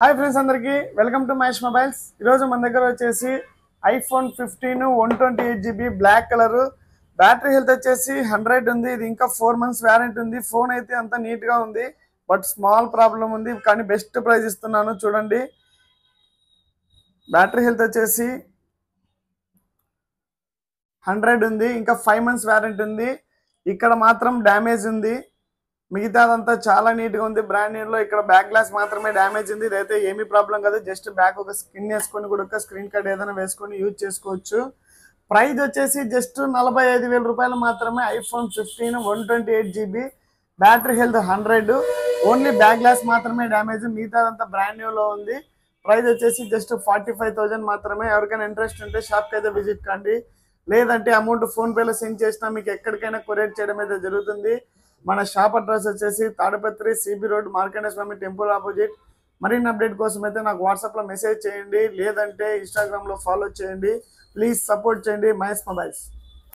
Hi friends అందరికి welcome to Mahesh mobiles. ఈరోజు మన దగ్గర వచ్చేసి iPhone 15 128GB black colour, battery health వచ్చేసి 100 ఉంది. ఇది ఇంకా 4 months వారంటీ ఉంది. ఫోన్ అయితే అంత నీట్గా ఉంది, బట్ స్మాల్ ప్రాబ్లం ఉంది, కానీ బెస్ట్ ప్రైస్ ఇస్తున్నాను చూడండి. బ్యాటరీ హెల్త్ వచ్చేసి 100 ఉంది, ఇంకా 5 months వారంటీ ఉంది. ఇక్కడ మాత్రం డ్యామేజ్ ఉంది, మిగతాదంతా చాలా నీట్గా ఉంది. బ్రాండ్ న్యూలో ఇక్కడ బ్యాక్ గ్లాస్ మాత్రమే డ్యామేజ్ ఉంది. ఇదైతే ఏమీ ప్రాబ్లం కాదు, జస్ట్ బ్యాక్ ఒక స్క్రీన్ వేసుకొని కూడా స్క్రీన్ కార్డ్ ఏదైనా వేసుకొని యూజ్ చేసుకోవచ్చు. ప్రైస్ వచ్చేసి జస్ట్ 45,000 రూపాయలు మాత్రమే. IPhone 15 128GB, battery health 100, only back glass మాత్రమే డ్యామేజ్, మిగతాదంతా బ్రాండ్ న్యూలో ఉంది. ప్రైస్ వచ్చేసి జస్ట్ 45,000 మాత్రమే. ఎవరికైనా ఇంట్రెస్ట్ ఉంటే షాప్కి అయితే విజిట్ కండి, లేదంటే అమౌంట్ ఫోన్పేలో సెండ్ చేసినా మీకు ఎక్కడికైనా కొరియర్ చేయడం అయితే జరుగుతుంది. మన షాప్ అడ్రస్ వచ్చేసి తాడపత్రి సిబి రోడ్, మార్కండేయ స్వామి టెంపుల్ ఆపోజిట్. మరిన్ని అప్డేట్ కోసం అయితే నాకు వాట్సాప్లో మెసేజ్ చేయండి, లేదంటే ఇన్స్టాగ్రామ్లో ఫాలో చేయండి. ప్లీజ్ సపోర్ట్ చేయండి మహేష్ మొబైల్స్.